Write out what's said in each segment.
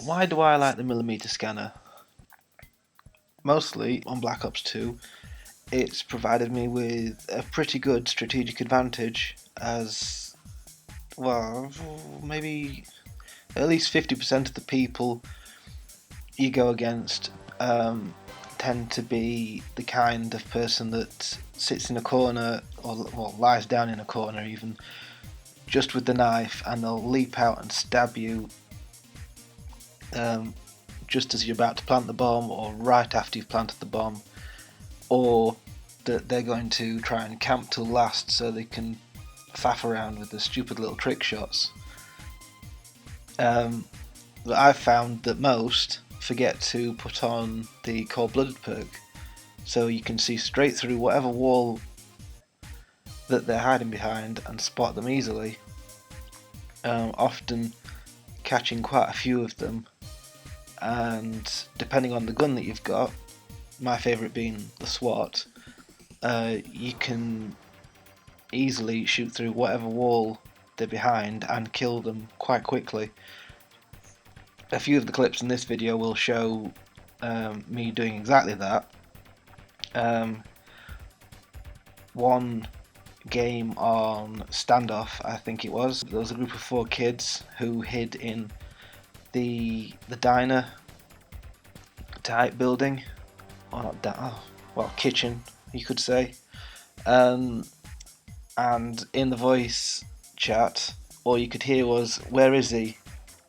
why do I like the millimeter scanner? Mostly on Black Ops 2, it's provided me with a pretty good strategic advantage, as well, maybe at least 50% of the people you go against tend to be the kind of person that sits in a corner, or well, lies down in a corner even, just with the knife, and they'll leap out and stab you just as you're about to plant the bomb, or right after you've planted the bomb, or that they're going to try and camp till last so they can faff around with the stupid little trick shots. But I've found that most forget to put on the cold-blooded perk, so you can see straight through whatever wall that they're hiding behind and spot them easily, often catching quite a few of them. And depending on the gun that you've got, my favourite being the SWAT, you can easily shoot through whatever wall they're behind and kill them quite quickly. A few of the clips in this video will show me doing exactly that. One game on Standoff, I think it was, there was a group of 4 kids who hid in the diner type building, or not kitchen, you could say. And in the voice chat, all you could hear was, "Where is he?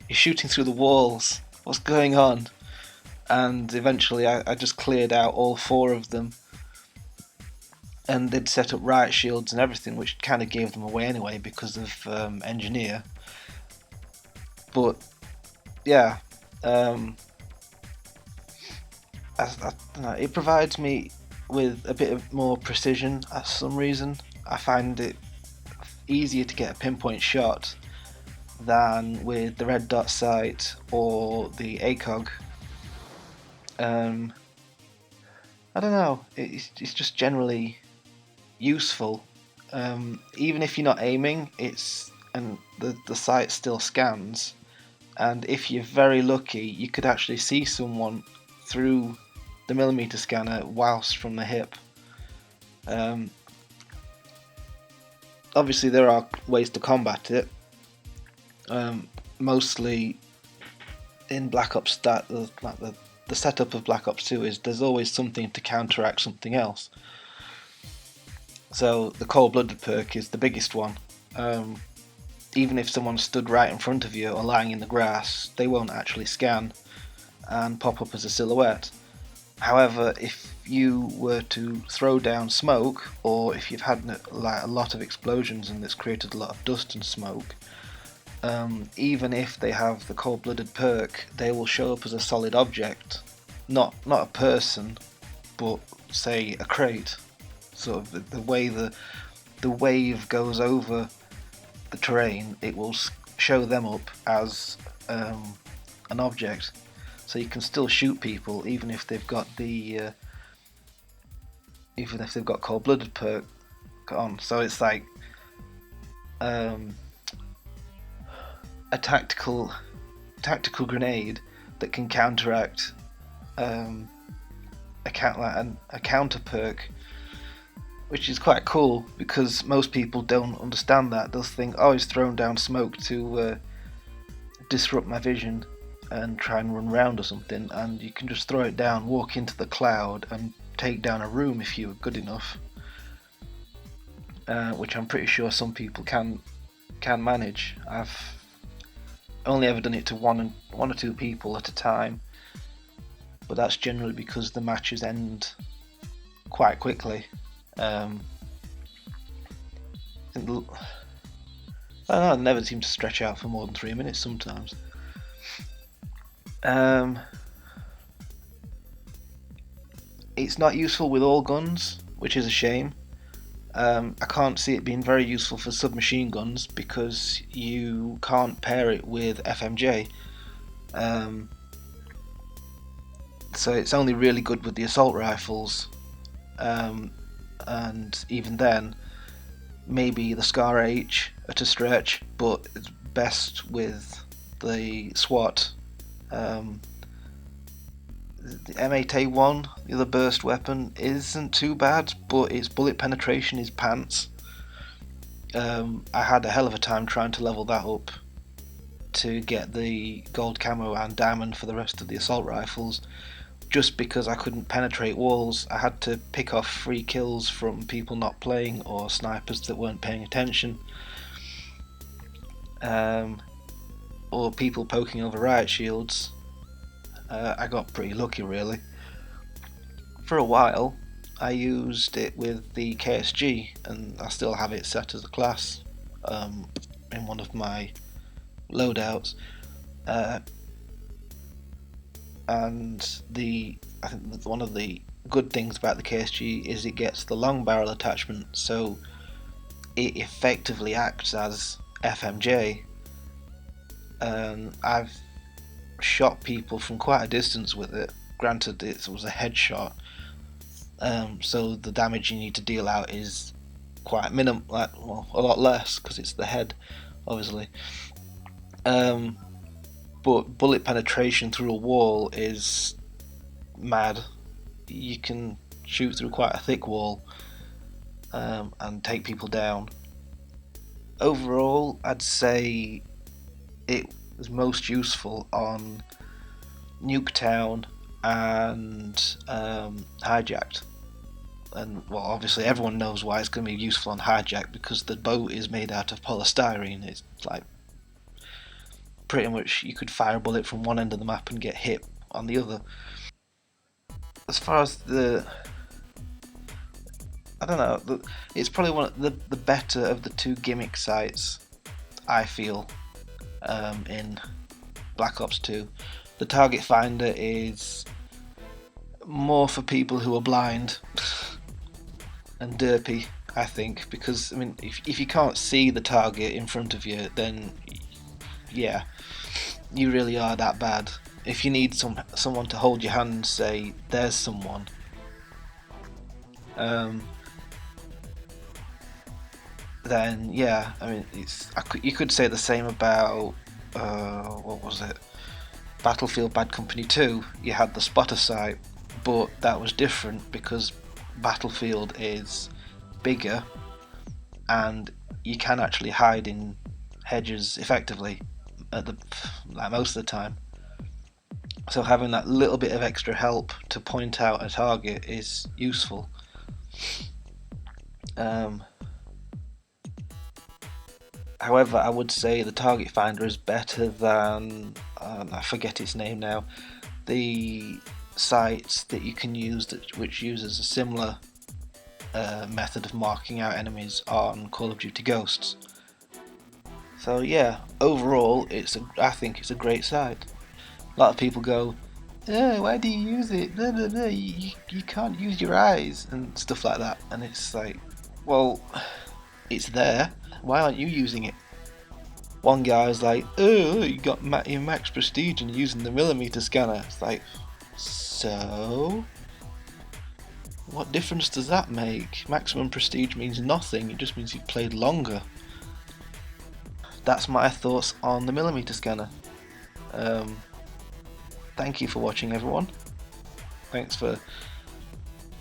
He's shooting through the walls. What's going on?" And eventually I just cleared out all 4 of them, and they'd set up riot shields and everything, which kind of gave them away anyway because of engineer. But yeah, it provides me with a bit of more precision for some reason. I find it easier to get a pinpoint shot than with the red dot sight or the ACOG. I don't know, it's just generally useful. Even if you're not aiming, the sight still scans, and if you're very lucky, you could actually see someone through the millimeter scanner whilst from the hip. Obviously there are ways to combat it. Mostly in Black Ops, the setup of Black Ops 2 is there's always something to counteract something else. So the cold-blooded perk is the biggest one. Even if someone stood right in front of you or lying in the grass, they won't actually scan and pop up as a silhouette. However, if you were to throw down smoke, or if you've had like a lot of explosions and it's created a lot of dust and smoke, even if they have the cold-blooded perk, they will show up as a solid object, not a person, but say a crate. Sort of the way the wave goes over the terrain, it will show them up as an object. So you can still shoot people even if they've got cold-blooded perk on. So it's like a tactical grenade that can counteract a counter perk, which is quite cool because most people don't understand that. They'll think, "Oh, he's thrown down smoke to disrupt my vision and try and run around or something," and you can just throw it down, walk into the cloud and take down a room if you're good enough, which I'm pretty sure some people can manage. I've only ever done it to one or 2 people at a time, but that's generally because the matches end quite quickly. I don't know, they never seem to stretch out for more than 3 minutes sometimes. It's not useful with all guns, which is a shame. I can't see it being very useful for submachine guns because you can't pair it with FMJ. So it's only really good with the assault rifles, and even then maybe the Scar H at a stretch, but it's best with the SWAT Um, the M8A1, the other burst weapon, isn't too bad, but its bullet penetration is pants. I had a hell of a time trying to level that up to get the gold camo and diamond for the rest of the assault rifles, just because I couldn't penetrate walls. I had to pick off free kills from people not playing or snipers that weren't paying attention, or people poking over riot shields. I got pretty lucky, really. For a while I used it with the KSG, and I still have it set as a class in one of my loadouts. And I think one of the good things about the KSG is it gets the long barrel attachment, so it effectively acts as FMJ. I've shot people from quite a distance with it. Granted, it was a headshot, so the damage you need to deal out is quite minimal, a lot less because it's the head, obviously. But bullet penetration through a wall is mad. You can shoot through quite a thick wall and take people down. Overall, I'd say it was most useful on Nuketown and Hijacked. And well, obviously everyone knows why it's going to be useful on Hijacked, because the boat is made out of polystyrene. It's like pretty much you could fire a bullet from one end of the map and get hit on the other. As far as I don't know, it's probably one of the better of the two gimmick sites, I feel, in Black Ops 2. The target finder is more for people who are blind and derpy, I think, because I mean, if you can't see the target in front of you, then yeah, you really are that bad. If you need someone to hold your hand and say, "There's someone," then yeah, I mean, you could say the same about what was it? Battlefield Bad Company 2. You had the spotter sight, but that was different because Battlefield is bigger and you can actually hide in hedges effectively like most of the time. So having that little bit of extra help to point out a target is useful. However, I would say the target finder is better than I forget its name now. The sites that you can use which uses a similar method of marking out enemies on Call of Duty Ghosts. So yeah, overall, I think it's a great site. A lot of people go, "Oh, why do you use it? Blah, blah, blah. You can't use your eyes," and stuff like that. And it's like, well, it's there. Why aren't you using it? One guy was like, "Oh, you got your max prestige and using the millimeter scanner." It's like, so what difference does that make? Maximum prestige means nothing. It just means you've played longer. That's my thoughts on the millimeter scanner. Thank you for watching, everyone. Thanks for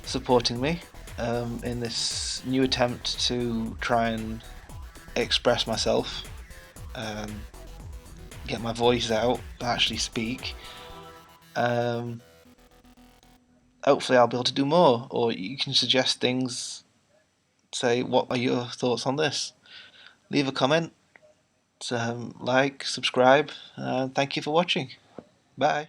supporting me in this new attempt to try and express myself, get my voice out, actually speak. Hopefully I'll be able to do more, or you can suggest things, say what are your thoughts on this. Leave a comment, like, subscribe, and thank you for watching. Bye.